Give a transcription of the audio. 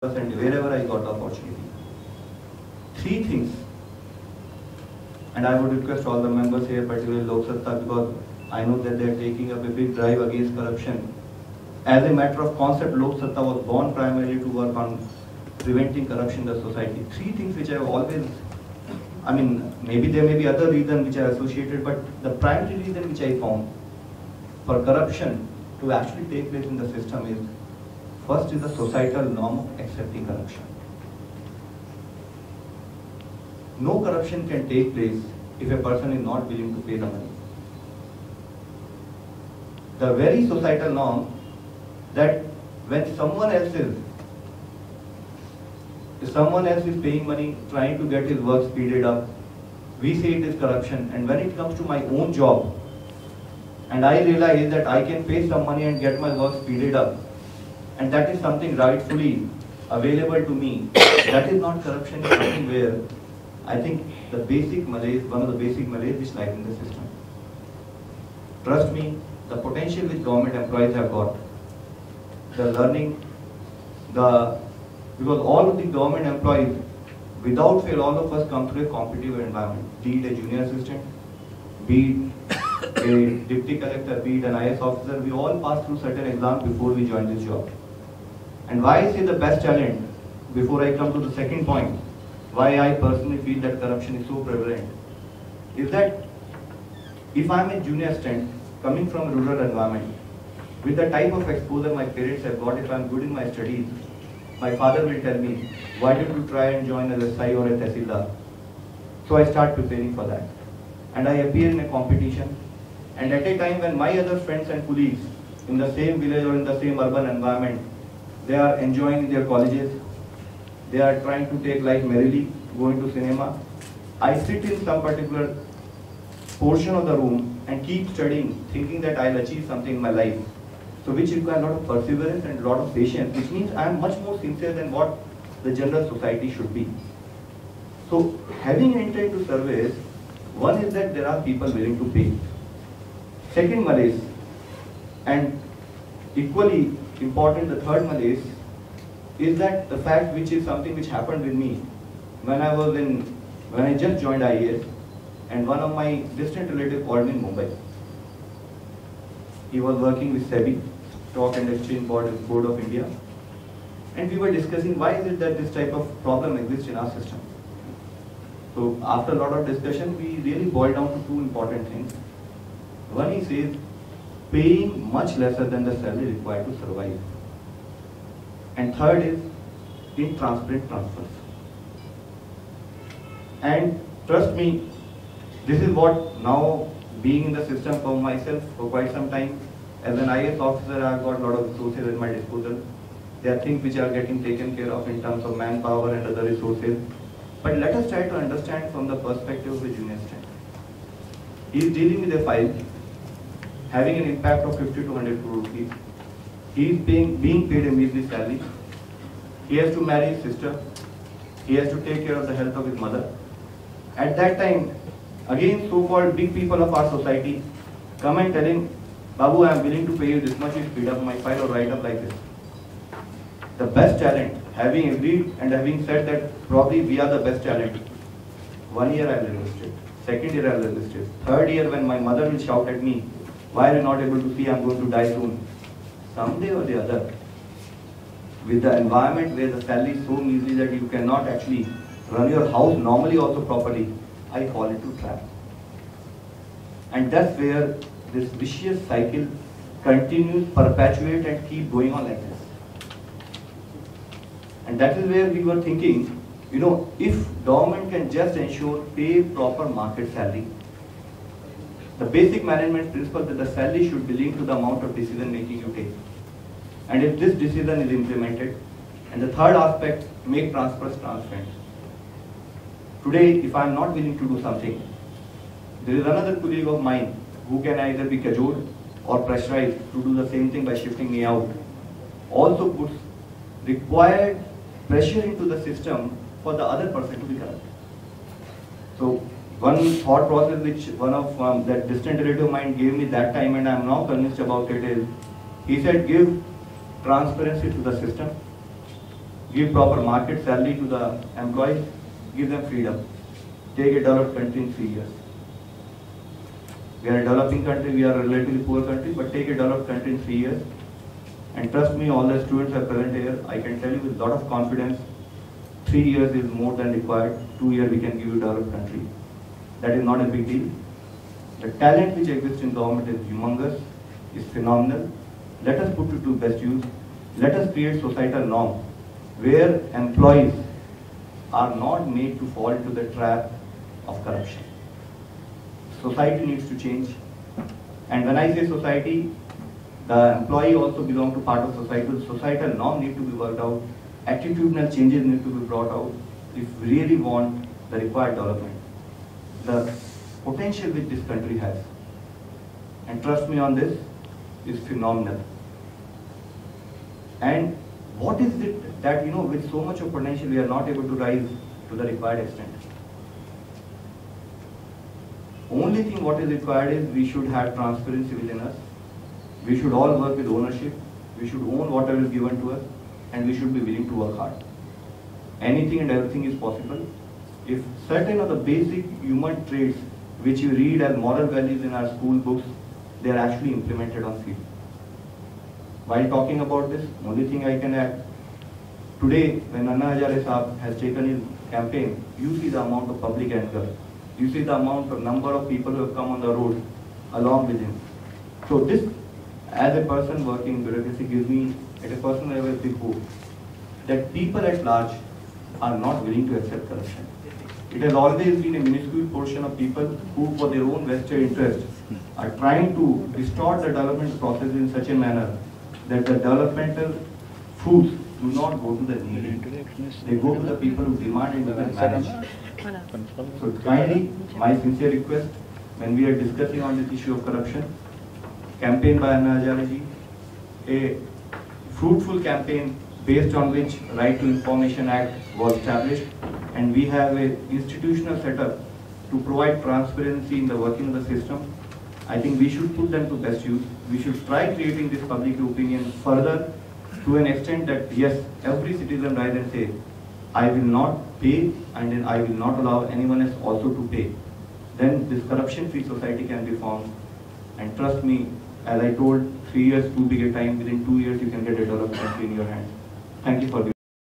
campus and wherever I got the opportunity. Three things, and I would request all the members here, particularly Lok Satta, because I know that they are taking up a big drive against corruption. As a matter of concept, Lok Satta was born primarily to work on preventing corruption in the society. Three things which I have always, maybe there may be other reasons which are associated, but the primary reason which I found for corruption to actually take place in the system is, first is the societal norm of accepting corruption. No corruption can take place if a person is not willing to pay the money. The very societal norm that when someone else is paying money, trying to get his work speeded up, we say it is corruption. And when it comes to my own job, and I realize that I can pay some money and get my work speeded up, and that is something rightfully available to me, that is not corruption, it's something where I think the basic malaise, one of the basic malaise which lies in the system. Trust me, the potential which government employees have got, the learning, because all of the government employees, without fail, all of us come through a competitive environment, be it a junior assistant, be it a deputy collector, be it an IS officer, we all pass through certain exams before we join this job. And why I say the best talent, before I come to the second point, why I personally feel that corruption is so prevalent, is that if I am a junior assistant coming from a rural environment, with the type of exposure my parents have got, if I am good in my studies, my father will tell me, why don't you try and join as a SI or a Tehsildar? So I start preparing for that. And I appear in a competition. And at a time when my other friends and colleagues in the same village or in the same urban environment, they are enjoying their colleges, they are trying to take life merrily, going to cinema, I sit in some particular portion of the room and keep studying, thinking that I'll achieve something in my life. So which requires a lot of perseverance and a lot of patience, which means I am much more sincere than what the general society should be. So having entered into service, one is that there are people willing to pay. Second malaise, and equally important, the third malaise, is that the fact which is something which happened with me when I just joined IAS, and one of my distant relatives called me in Mumbai. He was working with SEBI, Stock and Exchange Board of India, and we were discussing why is it that this type of problem exists in our system. So after a lot of discussion, we really boiled down to two important things. One, he says, paying much lesser than the salary required to survive. And third is intransparent transfers. And trust me, this is what now, being in the system for myself for quite some time, as an IAS officer, I have got a lot of resources at my disposal. There are things which are getting taken care of in terms of manpower and other resources. But let us try to understand from the perspective of a junior student. He is dealing with a file having an impact of 50 to 100 crore rupees. He is being paid a measly salary. He has to marry his sister. He has to take care of the health of his mother. At that time, again, so-called big people of our society come and tell him, Babu, I am willing to pay you this much, you speed up my file or write up like this. The best talent, having agreed and having said that probably we are the best talent, 1 year I will enlisted, second year I will enlisted, third year when my mother will shout at me, why are you not able to see I am going to die soon? Someday or the other, with the environment where the salary is so measly that you cannot actually run your house normally also properly, I fall into trap. And that's where this vicious cycle continues, perpetuate and keep going on like this. And that is where we were thinking, if government can just ensure pay proper market salary, the basic management principle that the salary should be linked to the amount of decision making you take. And if this decision is implemented, and the third aspect, make transfers transparent. Today, if I am not willing to do something, there is another colleague of mine who can either be cajoled or pressurized to do the same thing by shifting me out. Also puts required pressure into the system for the other person to be corrupt. So one thought process which one of that distant relative of mine gave me that time, and I am now convinced about it, is he said, give transparency to the system, give proper market salary to the employees, give them freedom. Take a developed country in 3 years. We are a developing country, we are a relatively poor country, but take a developed country in 3 years. And trust me, all the students are present here, I can tell you with a lot of confidence, 3 years is more than required. 2 years we can give you a developed country. That is not a big deal. The talent which exists in government is humongous, is phenomenal. Let us put it to best use. Let us create societal norm where employees are not made to fall into the trap of corruption. Society needs to change. And when I say society, the employee also belongs to part of society. The societal norm need to be worked out. Attitudinal changes need to be brought out if we really want the required development. The potential which this country has, and trust me on this, is phenomenal. And what is it that, with so much of potential, we are not able to rise to the required extent? Only thing what is required is we should have transparency within us. We should all work with ownership. We should own whatever is given to us, and we should be willing to work hard. Anything and everything is possible if certain of the basic human traits which you read as moral values in our school books, they are actually implemented on field. While talking about this, only thing I can add, today when Anna Hazare Saab has taken his campaign, you see the amount of public anger. You see the number of people who have come on the road along with him. So this, as a person working in bureaucracy, gives me, at a personal level, a big hope that people at large are not willing to accept corruption. It has always been a minuscule portion of people who, for their own vested interest, are trying to distort the development process in such a manner that the developmental fruits do not go to the needy. They go to the people who demand and will manage. So kindly, my sincere request, when we are discussing on this issue of corruption, campaign by Anna Hazare ji, a fruitful campaign based on which Right to Information Act was established, and we have an institutional setup to provide transparency in the working of the system. I think we should put them to best use. We should try creating this public opinion further to an extent that yes, every citizen rise and say, I will not pay, and then I will not allow anyone else also to pay. Then this corruption-free society can be formed. And trust me, as I told, 3 years too big a time. Within 2 years, you can get a developed country in your hands. Thank you for